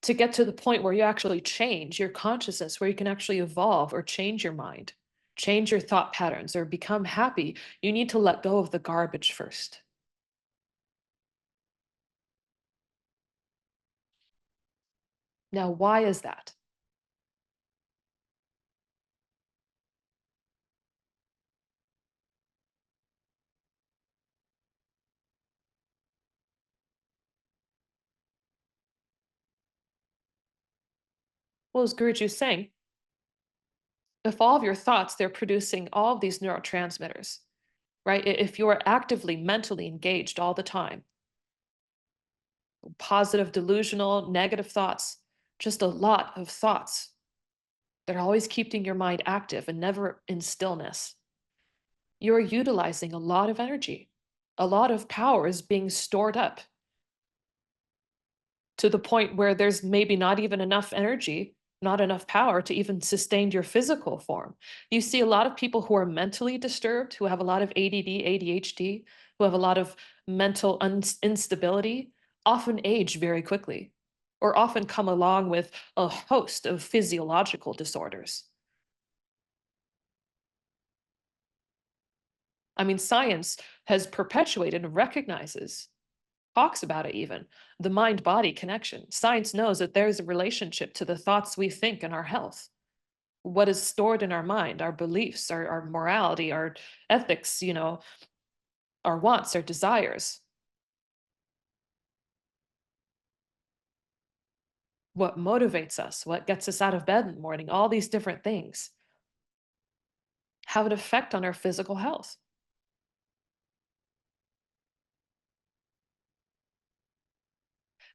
To get to the point where you actually change your consciousness, where you can actually evolve or change your mind, change your thought patterns, or become happy, you need to let go of the garbage first. Now, why is that? Well, as Guruji is saying, if all of your thoughts, they're producing all of these neurotransmitters, right? If you're actively mentally engaged all the time, positive, delusional, negative thoughts, just a lot of thoughts. They're always keeping your mind active and never in stillness. You're utilizing a lot of energy. A lot of power is being stored up to the point where there's maybe not even enough energy, not enough power to even sustain your physical form. You see a lot of people who are mentally disturbed, who have a lot of ADD, ADHD, who have a lot of mental instability, often age very quickly, or often come along with a host of physiological disorders. I mean, science has perpetuated and recognizes, talks about it even, the mind body connection. Science knows that there's a relationship to the thoughts we think and our health. What is stored in our mind, our beliefs, our morality, our ethics, our wants, our desires, what motivates us, what gets us out of bed in the morning, all these different things have an effect on our physical health.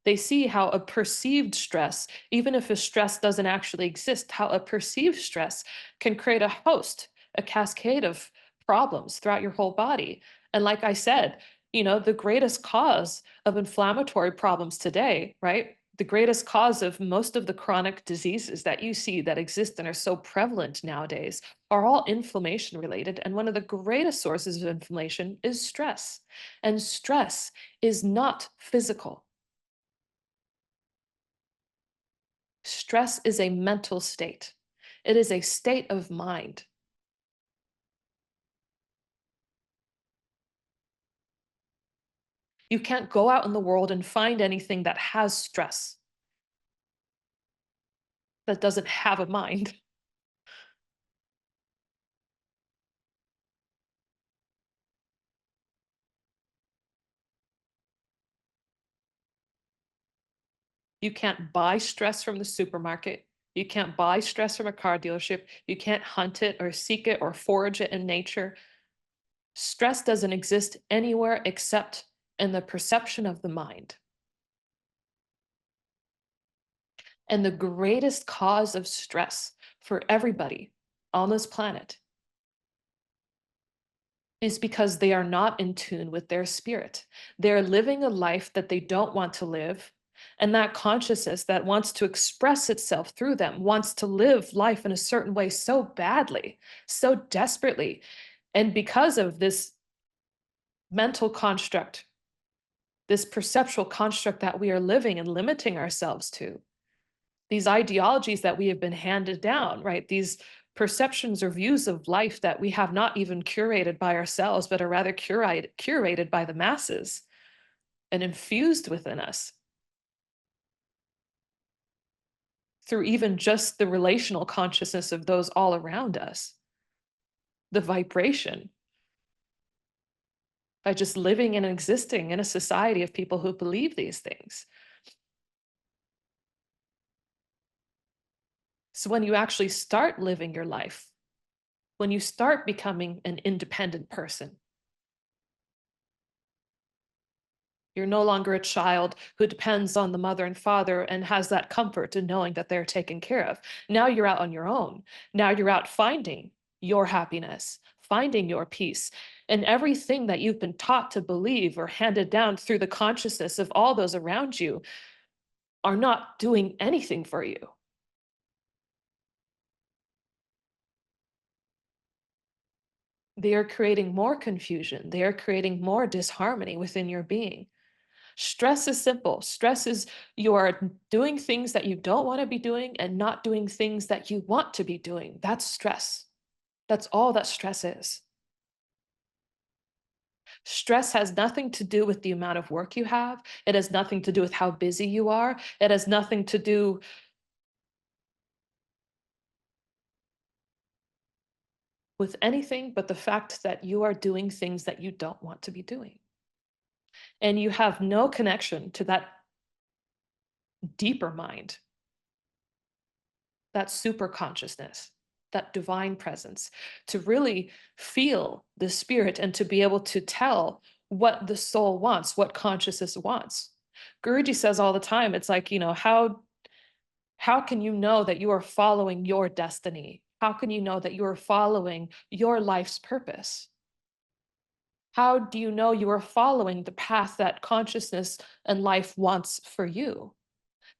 They see how a perceived stress, even if a stress doesn't actually exist, how a perceived stress can create a host, a cascade of problems throughout your whole body. And like I said, the greatest cause of inflammatory problems today, right? The greatest cause of most of the chronic diseases that you see that exist and are so prevalent nowadays are all inflammation related. And one of the greatest sources of inflammation is stress. And stress is not physical. Stress is a mental state. It is a state of mind. You can't go out in the world and find anything that has stress, that doesn't have a mind. You can't buy stress from the supermarket. You can't buy stress from a car dealership. You can't hunt it or seek it or forage it in nature. Stress doesn't exist anywhere except in the perception of the mind. And the greatest cause of stress for everybody on this planet is because they are not in tune with their spirit. They're living a life that they don't want to live. And that consciousness that wants to express itself through them wants to live life in a certain way so badly, so desperately. And because of this mental construct, this perceptual construct that we are living and limiting ourselves to, these ideologies that we have been handed down, right? These perceptions or views of life that we have not even curated by ourselves, but are rather curated by the masses and infused within us through even just the relational consciousness of those all around us, the vibration, by just living and existing in a society of people who believe these things. So when you actually start living your life, when you start becoming an independent person, you're no longer a child who depends on the mother and father and has that comfort in knowing that they're taken care of. Now you're out on your own. Now you're out finding your happiness, finding your peace. And everything that you've been taught to believe or handed down through the consciousness of all those around you are not doing anything for you. They are creating more confusion. They are creating more disharmony within your being. Stress is simple. Stress is you are doing things that you don't want to be doing and not doing things that you want to be doing. That's stress. That's all that stress is. Stress has nothing to do with the amount of work you have. It has nothing to do with how busy you are. It has nothing to do with anything but the fact that you are doing things that you don't want to be doing. And you have no connection to that deeper mind, that super consciousness, that divine presence, to really feel the spirit and to be able to tell what the soul wants, what consciousness wants. Guruji says all the time, it's like, how can you know that you are following your destiny? How can you know that you are following your life's purpose? How do you know you are following the path that consciousness and life wants for you?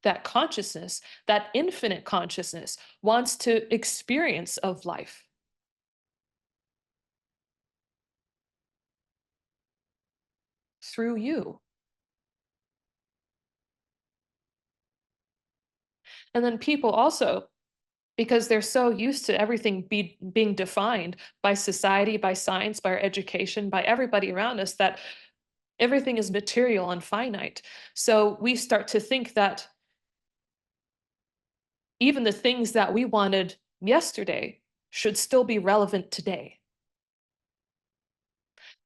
That consciousness, that infinite consciousness, wants to experience of life through you. And then people also, because they're so used to everything being defined by society, by science, by our education, by everybody around us, that everything is material and finite. So we start to think that even the things that we wanted yesterday should still be relevant today.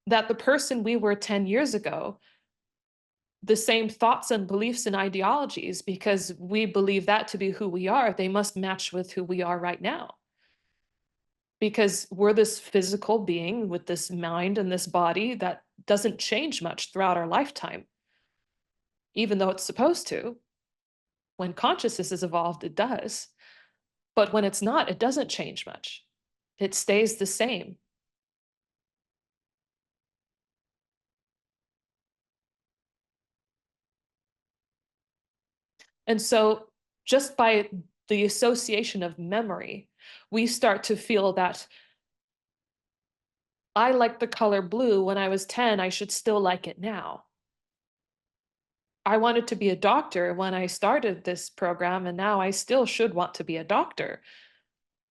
That the person we were 10 years ago, the same thoughts and beliefs and ideologies, because we believe that to be who we are, they must match with who we are right now. Because we're this physical being with this mind and this body that doesn't change much throughout our lifetime, even though it's supposed to. When consciousness is evolved, it does. But when it's not, it doesn't change much. It stays the same. And so, just by the association of memory, we start to feel that I like the color blue when I was 10, I should still like it now. I wanted to be a doctor when I started this program, and now I still should want to be a doctor.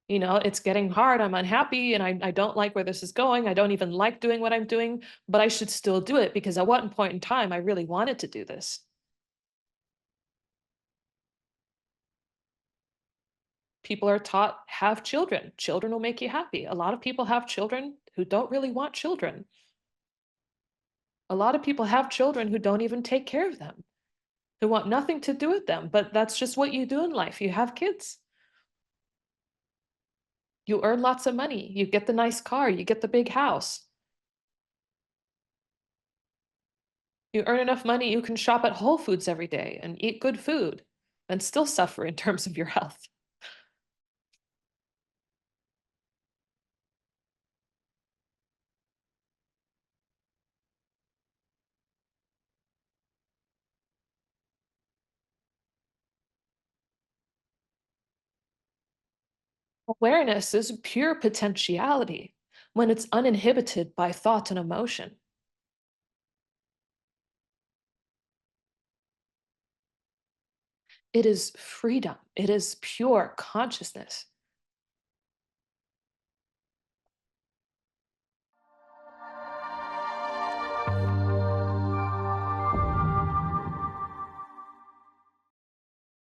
It's getting hard. I'm unhappy and I don't like where this is going. I don't even like doing what I'm doing, but I should still do it because at one point in time, I really wanted to do this. People are taught, have children. Children will make you happy. A lot of people have children who don't really want children. A lot of people have children who don't even take care of them, who want nothing to do with them, but that's just what you do in life. You have kids. You earn lots of money. You get the nice car. You get the big house. You earn enough money, you can shop at Whole Foods every day and eat good food and still suffer in terms of your health. Awareness is pure potentiality when it's uninhibited by thought and emotion. It is freedom. It is pure consciousness.